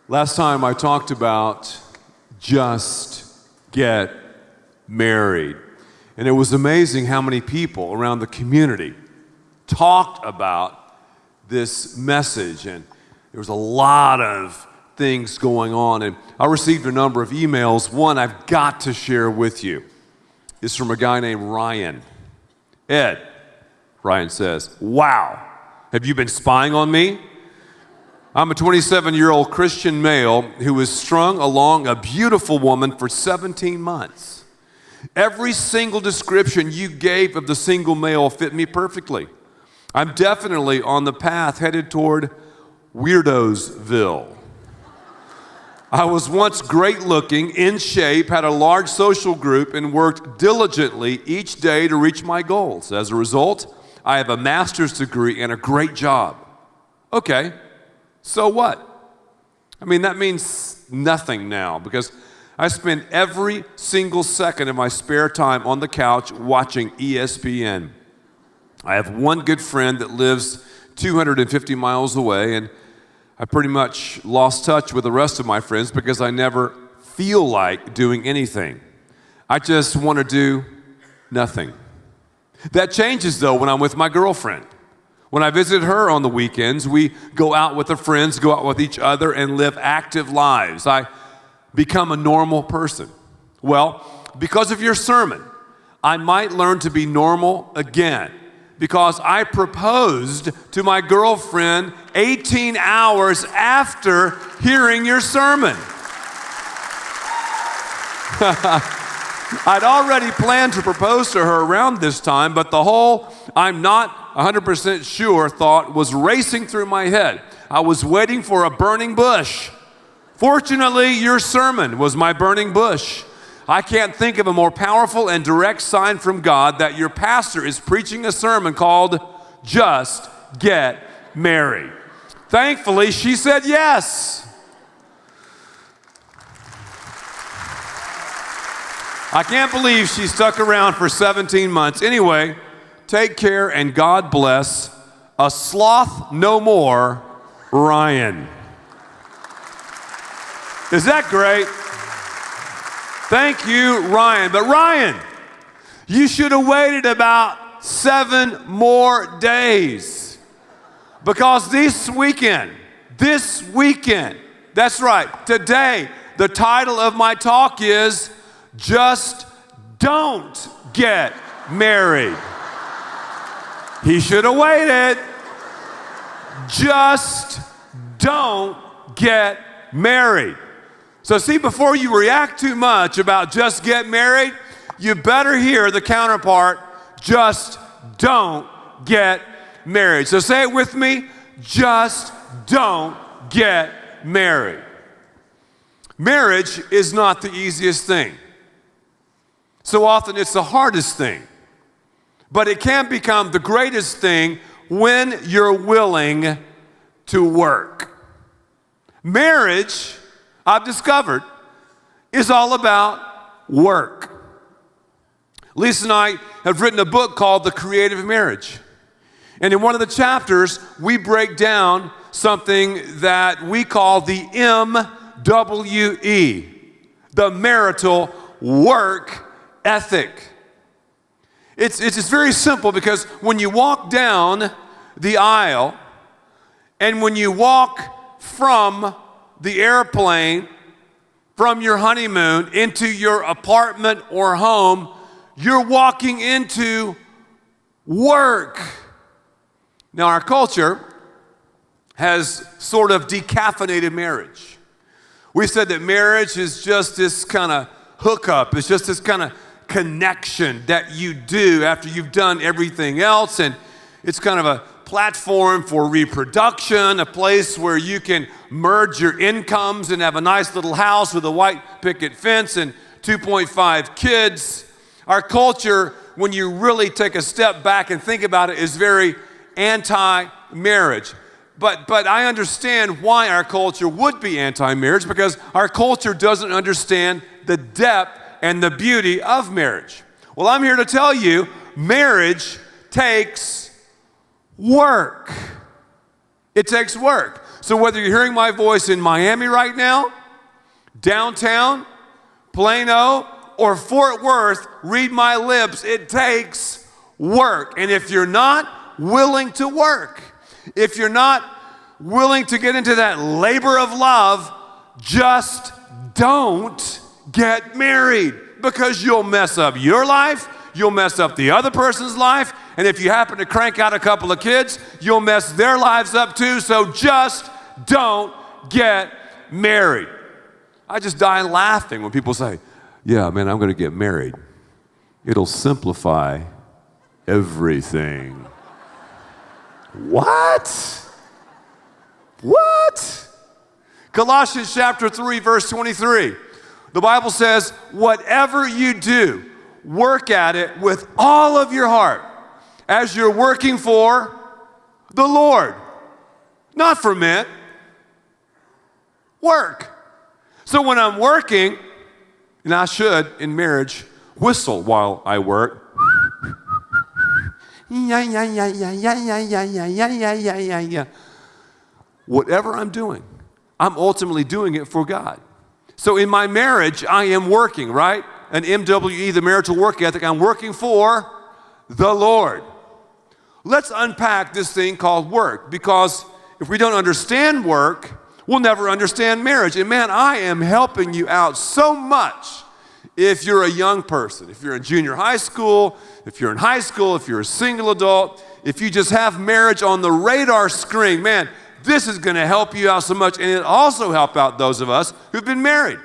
Last time I talked about just get married. And it was amazing how many people around the community talked about this message. And there was a lot of things going on. And I received a number of emails. One I've got to share with you is from a guy named Ryan. Ed, Ryan says, "Wow, have you been spying on me? I'm a 27-year-old Christian male who was strung along a beautiful woman for 17 months. Every single description you gave of the single male fit me perfectly. I'm definitely on the path headed toward Weirdosville. I was once great looking, in shape, had a large social group, and worked diligently each day to reach my goals. As a result, I have a master's degree and a great job." Okay. So what? I mean, that means nothing now because I spend every single second of my spare time on the couch watching ESPN. I have one good friend that lives 250 miles away, and I pretty much lost touch with the rest of my friends because I never feel like doing anything. I just want to do nothing. That changes, though, when I'm with my girlfriend. When I visit her on the weekends, we go out with the friends, go out with each other, and live active lives. I become a normal person. Well, because of your sermon, I might learn to be normal again because I proposed to my girlfriend 18 hours after hearing your sermon. I'd already planned to propose to her around this time, but the whole "I'm not 100% sure" thought was racing through my head. I was waiting for a burning bush. Fortunately, your sermon was my burning bush. I can't think of a more powerful and direct sign from God that your pastor is preaching a sermon called "Just Get Married." Thankfully, she said yes. I can't believe she stuck around for 17 months. Anyway, take care and God bless. A sloth no more, Ryan. Is that great? Thank you, Ryan. But Ryan, you should have waited about 7 more days because this weekend, that's right, today, the title of my talk is "Just Don't Get Married." He should have waited. Just don't get married. So see, before you react too much about "just get married," you better hear the counterpart, "just don't get married." So say it with me, just don't get married. Marriage is not the easiest thing. So often it's the hardest thing, but it can become the greatest thing when you're willing to work. Marriage, I've discovered, is all about work. Lisa and I have written a book called The Creative Marriage. And in one of the chapters, we break down something that we call the MWE, the marital work ethic. It's just very simple because when you walk down the aisle and when you walk from the airplane, from your honeymoon into your apartment or home, you're walking into work. Now, our culture has sort of decaffeinated marriage. We said that marriage is just this kind of hookup. It's just this kind of connection that you do after you've done everything else, and it's kind of a platform for reproduction, a place where you can merge your incomes and have a nice little house with a white picket fence and 2.5 kids. Our culture, when you really take a step back and think about it, is very anti-marriage. But I understand why our culture would be anti-marriage, because our culture doesn't understand the depth and the beauty of marriage. Well, I'm here to tell you, marriage takes work. It takes work. So whether you're hearing my voice in Miami right now, downtown, Plano, or Fort Worth, read my lips, it takes work. And if you're not willing to work, if you're not willing to get into that labor of love, just don't get married, because you'll mess up your life, you'll mess up the other person's life, and if you happen to crank out a couple of kids, you'll mess their lives up too. So just don't get married. I just die laughing when people say, yeah, man, I'm going to get married. It'll simplify everything. What? What? Colossians chapter 3, verse 23. The Bible says, whatever you do, work at it with all of your heart, as you're working for the Lord, not for men. Work. So when I'm working, and I should, in marriage, whistle while I work. Whatever I'm doing, I'm ultimately doing it for God. So in my marriage, I am working, right? An MWE, the marital work ethic, I'm working for the Lord. Let's unpack this thing called work, because if we don't understand work, we'll never understand marriage. And man, I am helping you out so much if you're a young person, if you're in junior high school, if you're in high school, if you're a single adult, if you just have marriage on the radar screen, man, this is going to help you out so much. And it also help out those of us who've been married.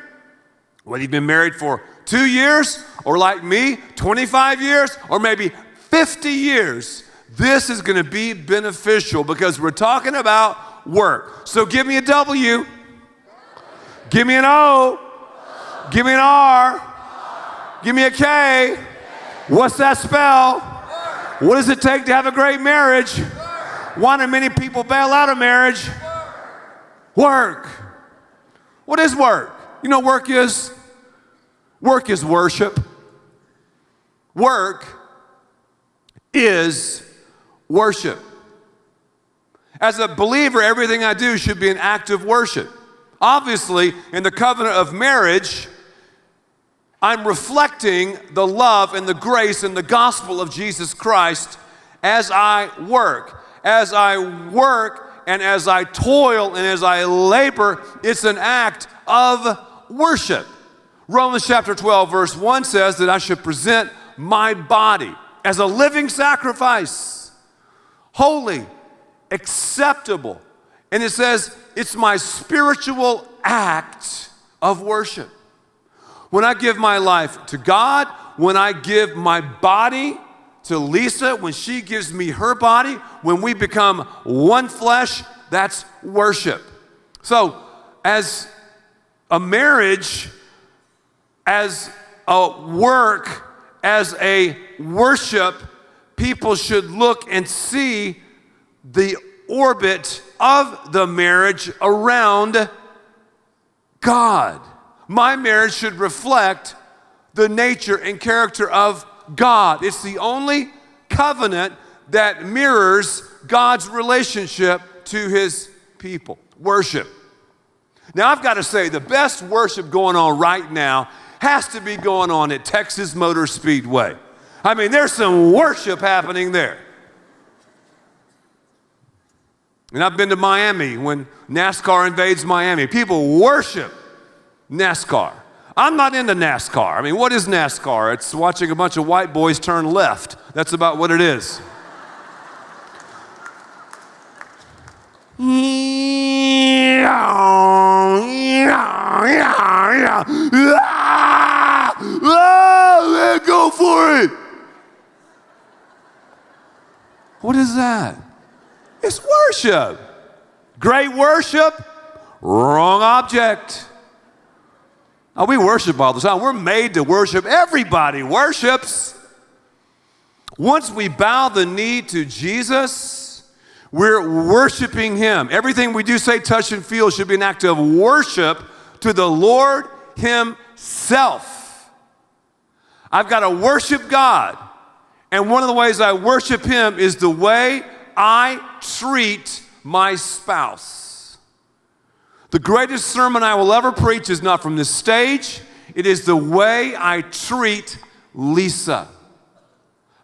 Whether you've been married for 2 years, or like me, 25 years, or maybe 50 years, this is going to be beneficial, because we're talking about work. So give me a W, give me an O, give me an R, give me a K. What's that spell? What does it take to have a great marriage? Why do many people bail out of marriage? Work. What is work? You know what work is? Work is worship. Work is worship. As a believer, everything I do should be an act of worship. Obviously, in the covenant of marriage, I'm reflecting the love and the grace and the gospel of Jesus Christ as I work. As I work and as I toil and as I labor, it's an act of worship. Romans chapter 12, verse 1 says that I should present my body as a living sacrifice, holy, acceptable. And it says it's my spiritual act of worship. When I give my life to God, when I give my body to Lisa, when she gives me her body, when we become one flesh, that's worship. So as a marriage, as a work, as a worship, people should look and see the orbit of the marriage around God. My marriage should reflect the nature and character of God. It's the only covenant that mirrors God's relationship to his people. Worship. Now, I've got to say, the best worship going on right now has to be going on at Texas Motor Speedway. I mean, there's some worship happening there. And I've been to Miami when NASCAR invades Miami. People worship NASCAR. I'm not into NASCAR. I mean, what is NASCAR? It's watching a bunch of white boys turn left. That's about what it is. Go for it. What is that? It's worship. Great worship, wrong object. Oh, we worship all the time. We're made to worship. Everybody worships. Once we bow the knee to Jesus, we're worshiping him. Everything we do, say, touch, and feel should be an act of worship to the Lord himself. I've got to worship God. And one of the ways I worship him is the way I treat my spouse. The greatest sermon I will ever preach is not from this stage. It is the way I treat Lisa.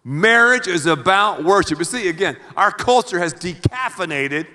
Marriage is about worship. You see, again, our culture has decaffeinated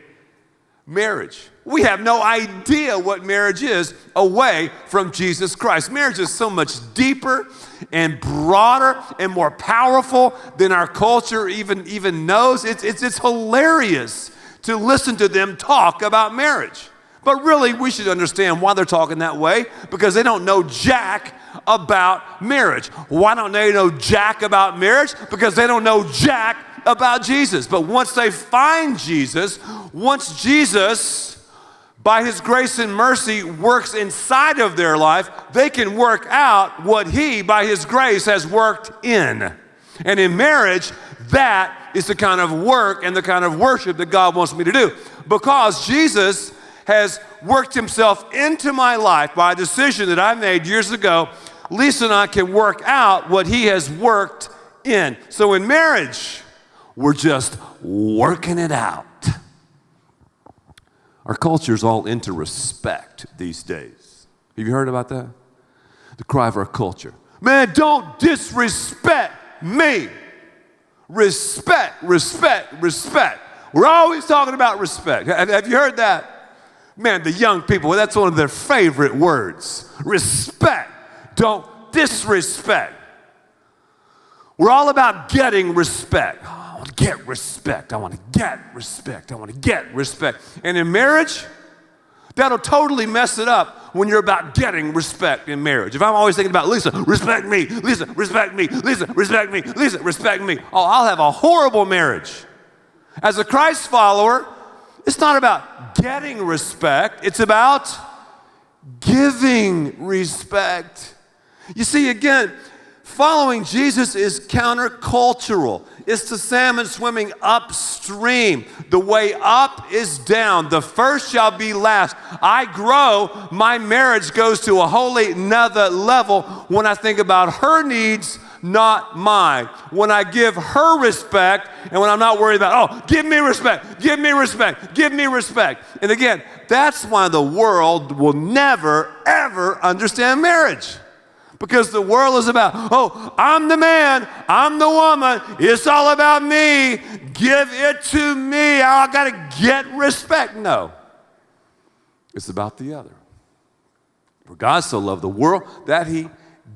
marriage. We have no idea what marriage is away from Jesus Christ. Marriage is so much deeper and broader and more powerful than our culture even knows. It's hilarious to listen to them talk about marriage. But really, we should understand why they're talking that way, because they don't know jack about marriage. Why don't they know jack about marriage? Because they don't know jack about Jesus. But once they find Jesus, once Jesus, by his grace and mercy, works inside of their life, they can work out what he, by his grace, has worked in. And in marriage, that is the kind of work and the kind of worship that God wants me to do. Because Jesus has worked himself into my life by a decision that I made years ago, Lisa and I can work out what he has worked in. So in marriage, we're just working it out. Our culture is all into respect these days. Have you heard about that? The cry of our culture. Man, don't disrespect me. Respect, respect, respect. We're always talking about respect. Have you heard that? Man, the young people, that's one of their favorite words. Respect. Don't disrespect. We're all about getting respect. Oh, I want to get respect. I want to get respect. I want to get respect. And in marriage, that'll totally mess it up when you're about getting respect in marriage. If I'm always thinking about Lisa, respect me, Lisa, respect me, Lisa, respect me, Lisa, respect me. Oh, I'll have a horrible marriage. As a Christ follower, it's not about getting respect. It's about giving respect. You see, again, following Jesus is countercultural. It's the salmon swimming upstream. The way up is down. The first shall be last. I grow. My marriage goes to a wholly another level when I think about her needs, not mine. When I give her respect and when I'm not worried about, oh, give me respect, give me respect, give me respect. And again, that's why the world will never, ever understand marriage. Because the world is about, oh, I'm the man, I'm the woman, it's all about me, give it to me, I gotta get respect. No, it's about the other. For God so loved the world that he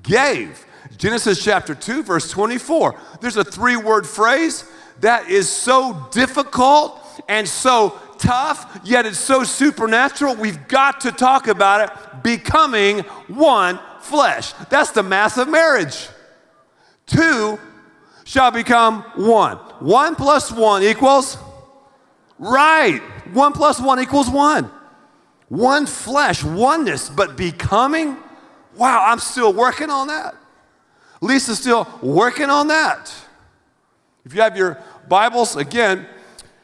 gave. Genesis chapter 2, verse 24. There's a 3-word phrase that is so difficult and so tough, yet it's so supernatural. We've got to talk about it. Becoming one flesh. That's the math of marriage. 2 shall become 1. 1 plus 1 equals? Right. 1 plus 1 equals 1. One flesh, oneness, but becoming? Wow, I'm still working on that. Lisa's still working on that. If you have your Bibles, again,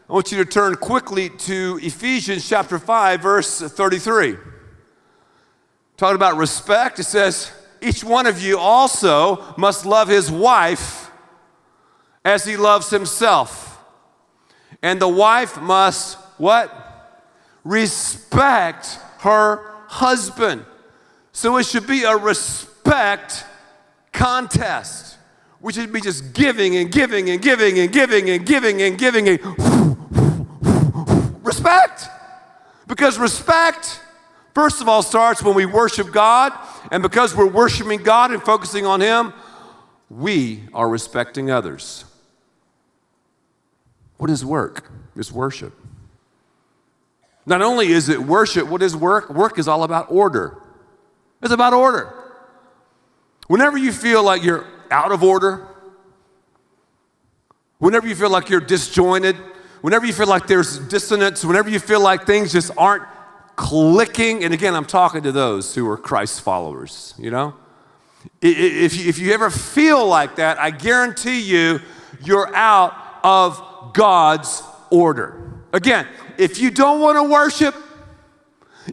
I want you to turn quickly to Ephesians chapter 5, verse 33. Talking about respect, it says, each one of you also must love his wife as he loves himself. And the wife must, what? Respect her husband. So it should be a respect contest. We should be just giving and giving and giving and giving and giving and giving and respect. Because respect, first of all, starts when we worship God. And because we're worshiping God and focusing on him, we are respecting others. What is work? It's worship. Not only is it worship, what is work? Work is all about order. It's about order. Whenever you feel like you're out of order, whenever you feel like you're disjointed, whenever you feel like there's dissonance, whenever you feel like things just aren't clicking, and again, I'm talking to those who are Christ followers, you know? If you ever feel like that, I guarantee you, you're out of God's order. Again, if you don't want to worship,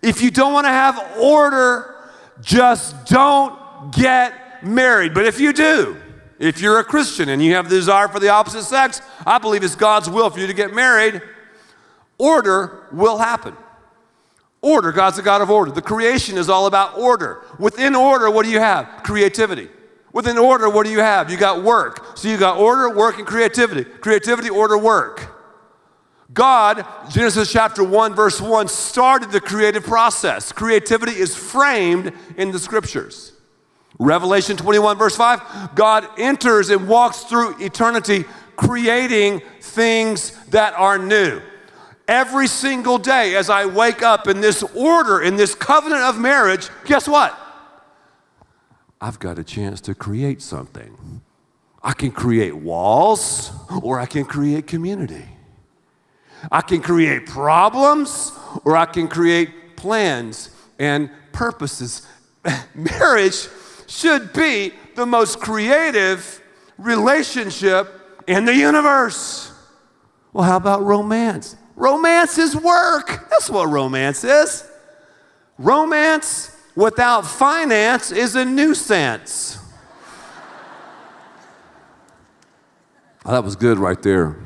if you don't want to have order, just don't get married. But if you do, if you're a Christian and you have the desire for the opposite sex, I believe it's God's will for you to get married. Order will happen. Order. God's a God of order. The creation is all about order. Within order, what do you have? Creativity. Within order, what do you have? You got work. So you got order, work, and creativity. Creativity, order, work. God, Genesis chapter 1, verse 1, started the creative process. Creativity is framed in the scriptures. Revelation 21, verse 5, God enters and walks through eternity creating things that are new. Every single day as I wake up in this order, in this covenant of marriage, guess what? I've got a chance to create something. I can create walls or I can create community. I can create problems or I can create plans and purposes. Marriage should be the most creative relationship in the universe. Well, how about romance? Romance is work. That's what romance is. Romance without finance is a nuisance. Oh, that was good right there.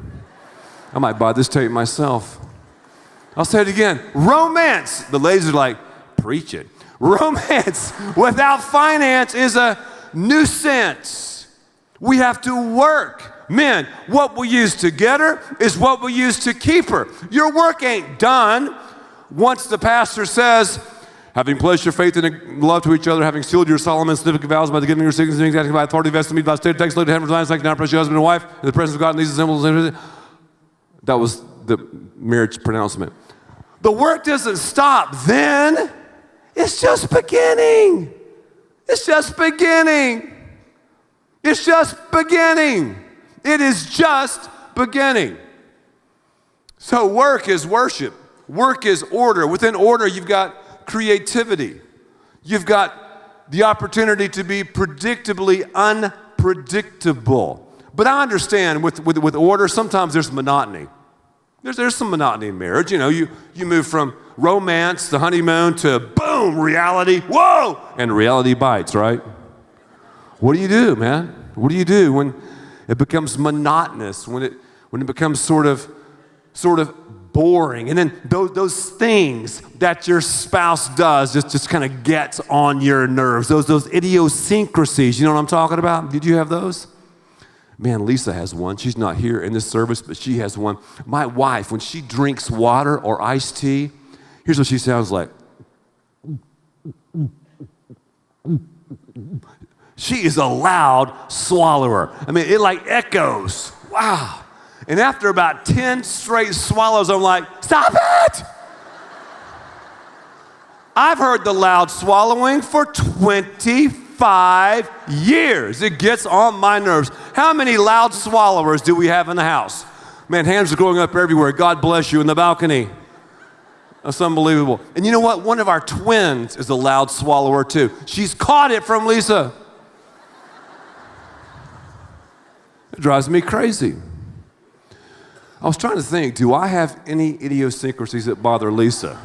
I might buy this tape myself. I'll say it again. Romance. The ladies are like, preach it. Romance without finance is a nuisance. We have to work. Men, what we use to get her is what we use to keep her. Your work ain't done once the pastor says, having pledged your faith and love to each other, having sealed your solemn and significant vows by the giving of your signatures and acting by authority vested in me by state of text, laid to heaven for thine, like now press your husband and wife in the presence of God and these symbols. That was the marriage pronouncement. The work doesn't stop then. It's just beginning. It's just beginning. It's just beginning. It is just beginning. So work is worship. Work is order. Within order, you've got creativity. You've got the opportunity to be predictably unpredictable. But I understand with order, sometimes there's monotony. There's some monotony in marriage. You know, you move from romance, the honeymoon, to boom, reality. Whoa! And reality bites, right? What do you do, man? What do you do when it becomes monotonous, when it becomes sort of boring? And then those things that your spouse does just kind of gets on your nerves. Those idiosyncrasies, you know what I'm talking about? Did you have those? Man, Lisa has one. She's not here in this service, but she has one. My wife, when she drinks water or iced tea, here's what she sounds like. She is a loud swallower. I mean, it like echoes. Wow. And after about 10 straight swallows, I'm like, stop it! I've heard the loud swallowing for 25 years. It gets on my nerves. How many loud swallowers do we have in the house? Man, hands are going up everywhere. God bless you in the balcony. That's unbelievable. And you know what? One of our twins is a loud swallower too. She's caught it from Lisa. It drives me crazy. I was trying to think, do I have any idiosyncrasies that bother Lisa?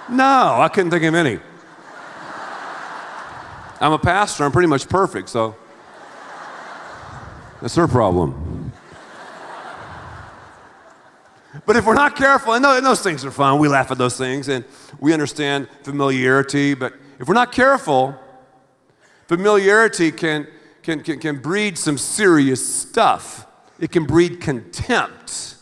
No, I couldn't think of any. I'm a pastor, I'm pretty much perfect, so that's her problem. But if we're not careful, and those things are fun, we laugh at those things, and we understand familiarity, but if we're not careful, familiarity can breed some serious stuff. It can breed contempt.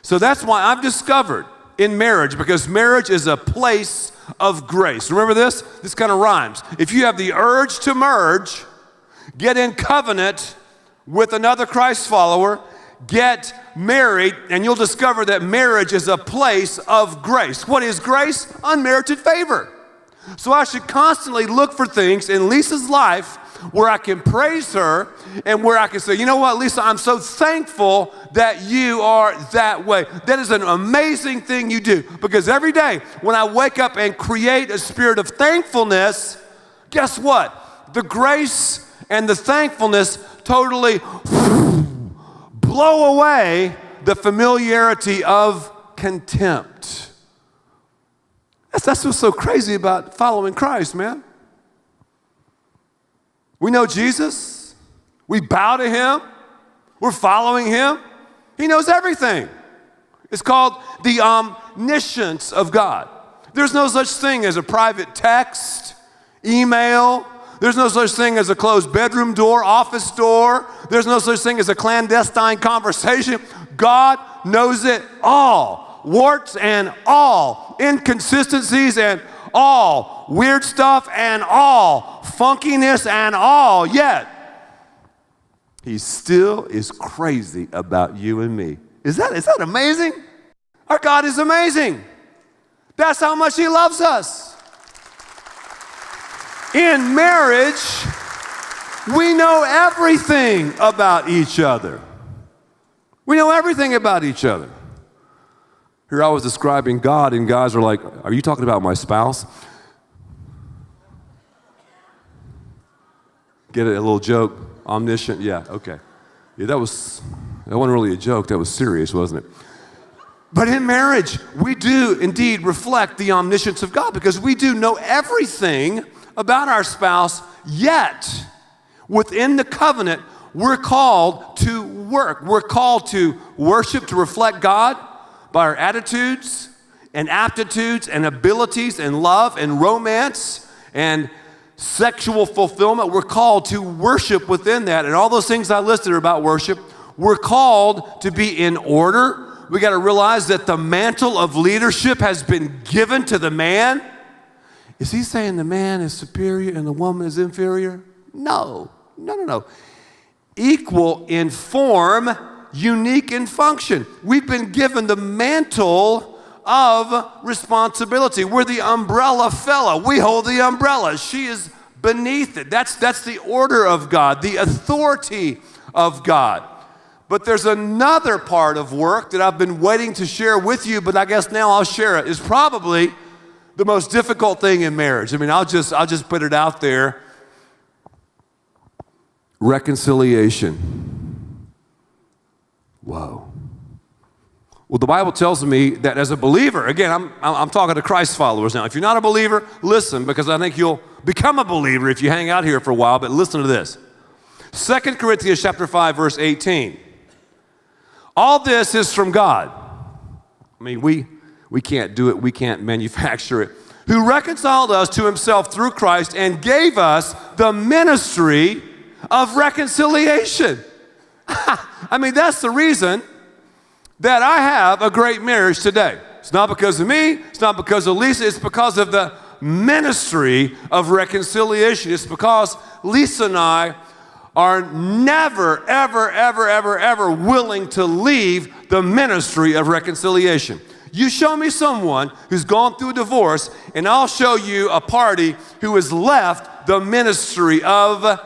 So that's why I've discovered in marriage, because marriage is a place of grace. Remember this? This kind of rhymes. If you have the urge to merge, get in covenant with another Christ follower, get married, and you'll discover that marriage is a place of grace. What is grace? Unmerited favor. So I should constantly look for things in Lisa's life where I can praise her and where I can say, you know what, Lisa, I'm so thankful that you are that way. That is an amazing thing you do, because every day when I wake up and create a spirit of thankfulness, guess what? The grace and the thankfulness totally blow away the familiarity of contempt. That's what's so crazy about following Christ, man. We know Jesus. We bow to him. We're following him. He knows everything. It's called the omniscience of God. There's no such thing as a private text, email. There's no such thing as a closed bedroom door, office door. There's no such thing as a clandestine conversation. God knows it all, warts and all, inconsistencies and all, weird stuff and all, funkiness and all, yet He still is crazy about you and me. Is that amazing? Our God is amazing. That's how much He loves us. In marriage, we know everything about each other. We know everything about each other. Here I was describing God, and guys are like, are you talking about my spouse? Get it? A little joke? Omniscient? Yeah, okay. Yeah, that wasn't really a joke. That was serious, wasn't it? But in marriage, we do indeed reflect the omniscience of God because we do know everything about our spouse, yet within the covenant, we're called to work. We're called to worship, to reflect God by our attitudes and aptitudes and abilities and love and romance and sexual fulfillment. We're called to worship within that. And all those things I listed are about worship. We're called to be in order. We got to realize that the mantle of leadership has been given to the man. Is he saying the man is superior and the woman is inferior? No. Equal in form, unique in function. We've been given the mantle of responsibility. We're the umbrella fella. We hold the umbrella. She is beneath it. That's the order of God, the authority of God. But there's another part of work that I've been waiting to share with you, but I guess now I'll share it. It's probably the most difficult thing in marriage. I mean, I'll just put it out there. Reconciliation. Whoa. Well, the Bible tells me that as a believer, again, I'm talking to Christ followers now. If you're not a believer, listen, because I think you'll become a believer if you hang out here for a while, but listen to this. 2 Corinthians chapter 5, verse 18. All this is from God. I mean, we can't do it. We can't manufacture it. Who reconciled us to Himself through Christ and gave us the ministry of reconciliation. I mean, that's the reason that I have a great marriage today. It's not because of me. It's not because of Lisa. It's because of the ministry of reconciliation. It's because Lisa and I are never, ever willing to leave the ministry of reconciliation. You show me someone who's gone through a divorce, and I'll show you a party who has left the ministry of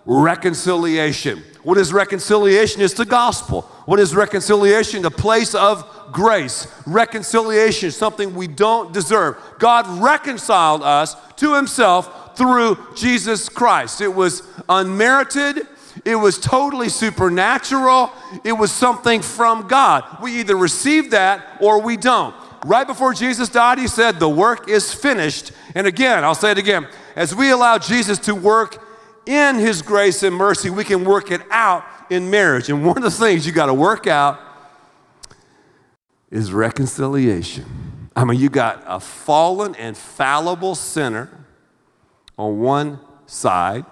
reconciliation. What is reconciliation? It's the gospel. What is reconciliation? The place of grace. Reconciliation is something we don't deserve. God reconciled us to Himself through Jesus Christ. It was unmerited. It was totally supernatural. It was something from God. We either receive that or we don't. Right before Jesus died, He said, the work is finished. And again, I'll say it again, as we allow Jesus to work in His grace and mercy, we can work it out in marriage. And one of the things you got to work out is reconciliation. I mean, you got a fallen and fallible sinner on one side.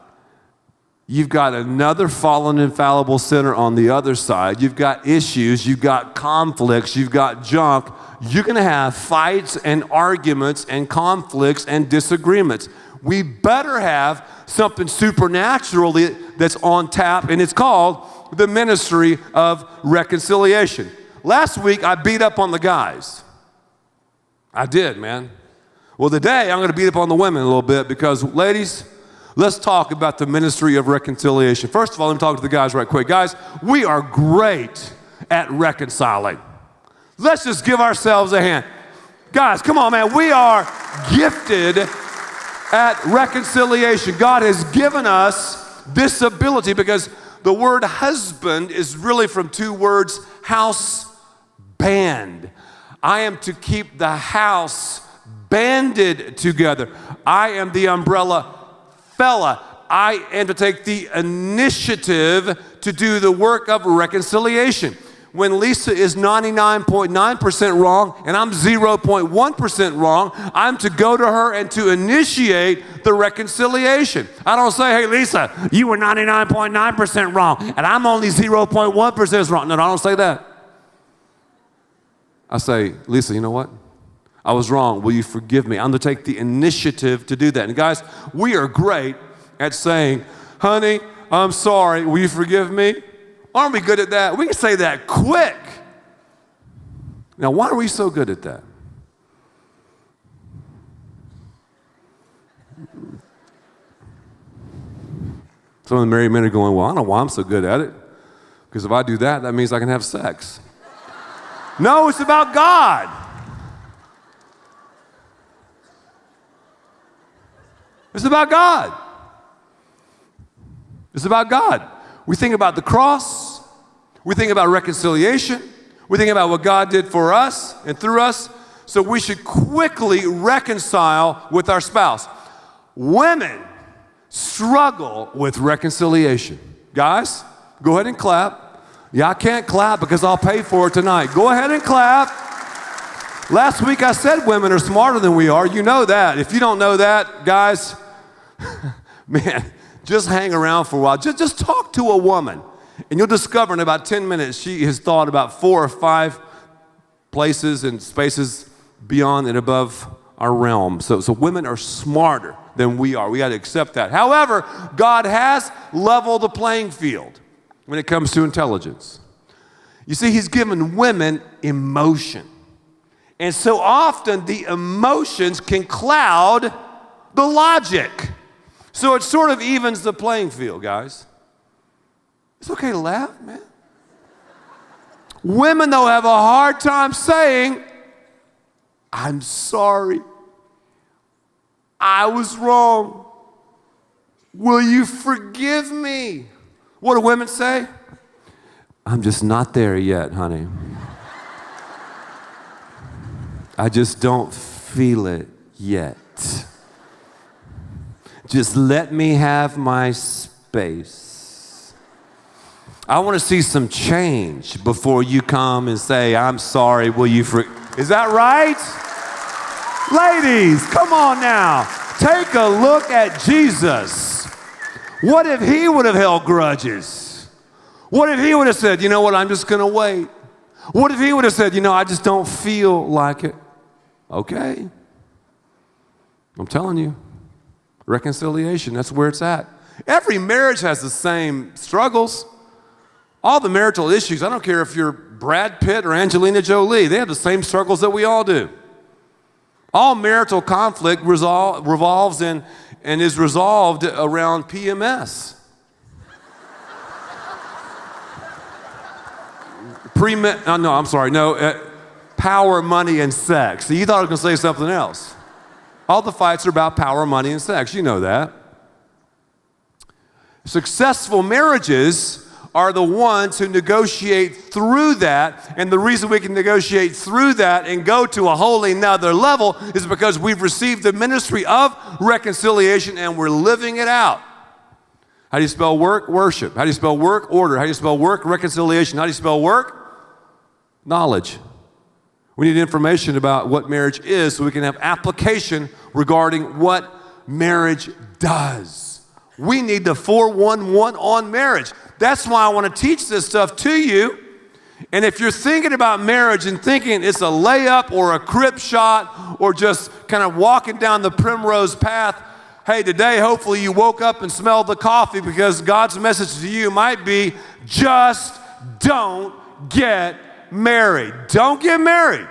You've got another fallen and fallible sinner on the other side. You've got issues, you've got conflicts, you've got junk. You're going to have fights and arguments and conflicts and disagreements. We better have something supernatural that's on tap, and it's called the ministry of reconciliation. Last week, I beat up on the guys. I did, man. Well, today, I'm going to beat up on the women a little bit because, ladies, let's talk about the ministry of reconciliation. First of all, let me talk to the guys right quick. Guys, we are great at reconciling. Let's just give ourselves a hand. Guys, come on, man. We are gifted at reconciliation. God has given us this ability because the word husband is really from two words, house, band. I am to keep the house banded together. I am the umbrella fella. I am to take the initiative to do the work of reconciliation. when Lisa is 99.9% wrong and I'm 0.1% wrong, I'm to go to her and to initiate the reconciliation. I don't say, hey, Lisa, you were 99.9% wrong and I'm only 0.1% wrong. No, I don't say that. I say, Lisa, you know what? I was wrong. Will you forgive me? I'm to take the initiative to do that. And guys, we are great at saying, honey, I'm sorry. Will you forgive me? Aren't we good at that? We can say that quick. Now, why are we so good at that? Some of the married men are going, well, I don't know why I'm so good at it. Because if I do that, that means I can have sex. No, it's about God. It's about God. It's about God. We think about the cross. We think about reconciliation. We think about what God did for us and through us. So we should quickly reconcile with our spouse. Women struggle with reconciliation. Guys, go ahead and clap. Yeah, I can't clap because I'll pay for it tonight. Go ahead and clap. Last week I said women are smarter than we are. You know that. If you don't know that, guys, man, just hang around for a while. Just talk to a woman, and you'll discover in about 10 minutes she has thought about 4 or 5 places and spaces beyond and above our realm. So women are smarter than we are. We got to accept that. However, God has leveled the playing field when it comes to intelligence. You see, he's given women emotion. And so often the emotions can cloud the logic. So it sort of evens the playing field, guys. It's okay to laugh, man. Women, though, have a hard time saying, I'm sorry. I was wrong. Will you forgive me? What do women say? I'm just not there yet, honey. I just don't feel it yet. Just let me have my space. I want to see some change before you come and say, I'm sorry, will you Is that right? Ladies, come on now. Take a look at Jesus. What if he would have held grudges? What if he would have said, you know what, I'm just going to wait? What if he would have said, you know, I just don't feel like it? Okay. I'm telling you. Reconciliation, that's where it's at. Every marriage has the same struggles. All the marital issues, I don't care if you're Brad Pitt or Angelina Jolie, they have the same struggles that we all do. All marital conflict revolves and is resolved around PMS. Power, money, and sex. So you thought I was going to say something else. All the fights are about power, money, and sex. You know that. Successful marriages are the ones who negotiate through that. And the reason we can negotiate through that and go to a wholly another level is because we've received the ministry of reconciliation and we're living it out. How do you spell work? Worship. How do you spell work? Order. How do you spell work? Reconciliation. How do you spell work? Knowledge. We need information about what marriage is so we can have application regarding what marriage does. We need the 411 on marriage. That's why I want to teach this stuff to you. And if you're thinking about marriage and thinking it's a layup or a crib shot or just kind of walking down the primrose path, hey, today hopefully you woke up and smelled the coffee because God's message to you might be just don't get married. Don't get married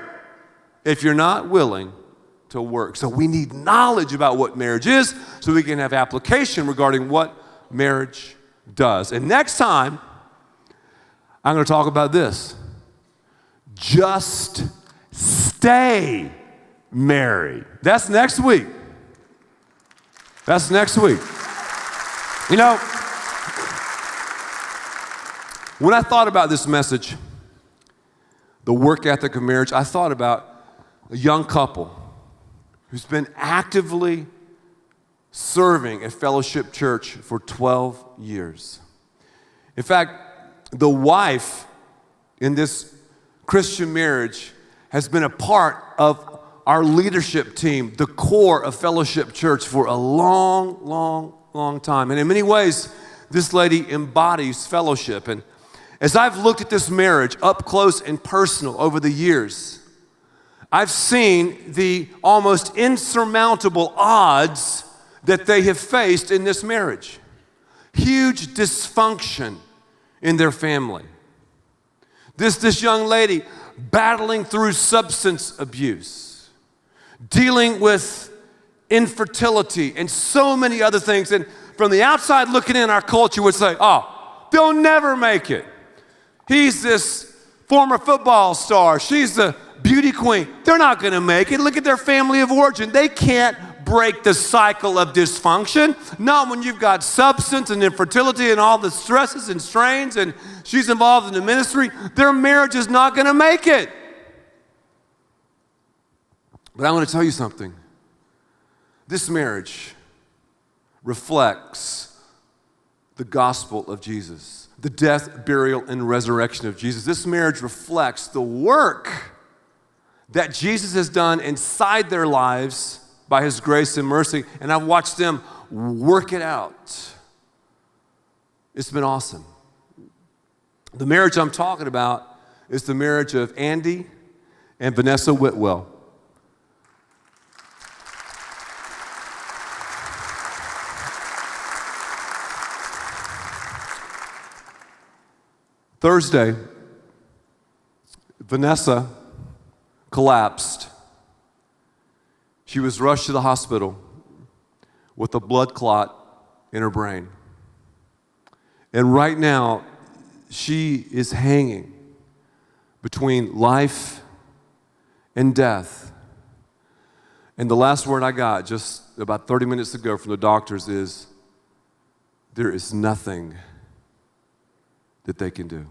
if you're not willing to work. So we need knowledge about what marriage is so we can have application regarding what marriage does. And next time, I'm going to talk about this. Just stay married. That's next week. That's next week. You know, when I thought about this message, the work ethic of marriage, I thought about a young couple who's been actively serving at Fellowship Church for 12 years. In fact, the wife in this Christian marriage has been a part of our leadership team, the core of Fellowship Church, for a long, long, long time. And in many ways, this lady embodies fellowship. And as I've looked at this marriage up close and personal over the years, I've seen the almost insurmountable odds that they have faced in this marriage. Huge dysfunction in their family. This young lady battling through substance abuse, dealing with infertility and so many other things. And from the outside looking in, our culture would say, oh, they'll never make it. He's this former football star. She's the beauty queen. They're not going to make it. Look at their family of origin. They can't break the cycle of dysfunction. Not when you've got substance and infertility and all the stresses and strains, and she's involved in the ministry. Their marriage is not going to make it. But I want to tell you something. This marriage reflects the gospel of Jesus, the death, burial, and resurrection of Jesus. This marriage reflects the work that Jesus has done inside their lives by his grace and mercy, and I've watched them work it out. It's been awesome. The marriage I'm talking about is the marriage of Andy and Vanessa Whitwell. Thursday, Vanessa collapsed. She was rushed to the hospital with a blood clot in her brain. And right now, she is hanging between life and death. And the last word I got just about 30 minutes ago from the doctors is, there is nothing that they can do.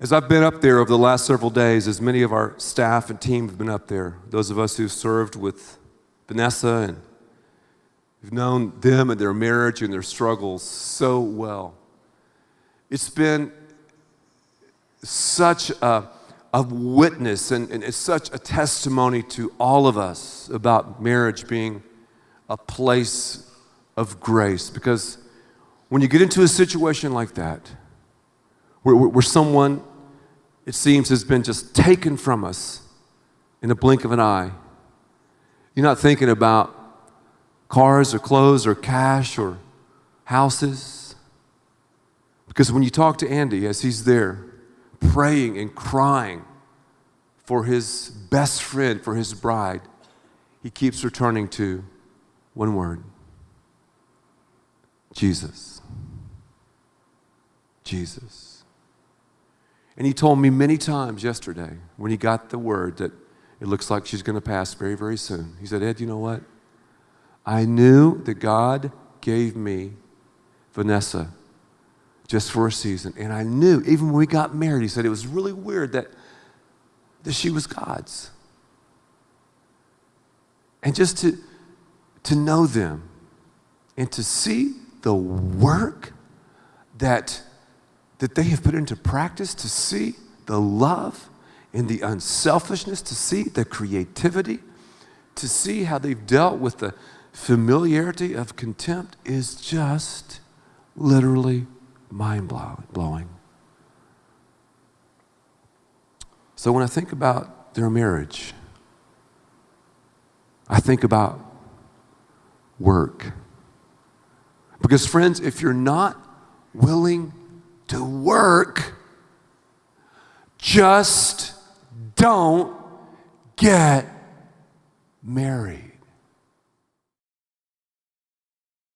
As I've been up there over the last several days, as many of our staff and team have been up there, those of us who served with Vanessa and have known them and their marriage and their struggles so well, it's been such a witness and it's such a testimony to all of us about marriage being a place of grace. Because when you get into a situation like that, where someone, it seems, has been just taken from us in the blink of an eye, you're not thinking about cars or clothes or cash or houses. Because when you talk to Andy as he's there praying and crying for his best friend, for his bride, he keeps returning to one word: Jesus. Jesus. And he told me many times yesterday when he got the word that it looks like she's going to pass very, very soon. He said, Ed, you know what? I knew that God gave me Vanessa just for a season. And I knew, even when we got married, he said it was really weird that she was God's. And just to know them and to see the work that they have put into practice, to see the love and the unselfishness, to see the creativity, to see how they've dealt with the familiarity of contempt is just literally mind-blowing. So when I think about their marriage, I think about work. Because friends, if you're not willing to work, just don't get married.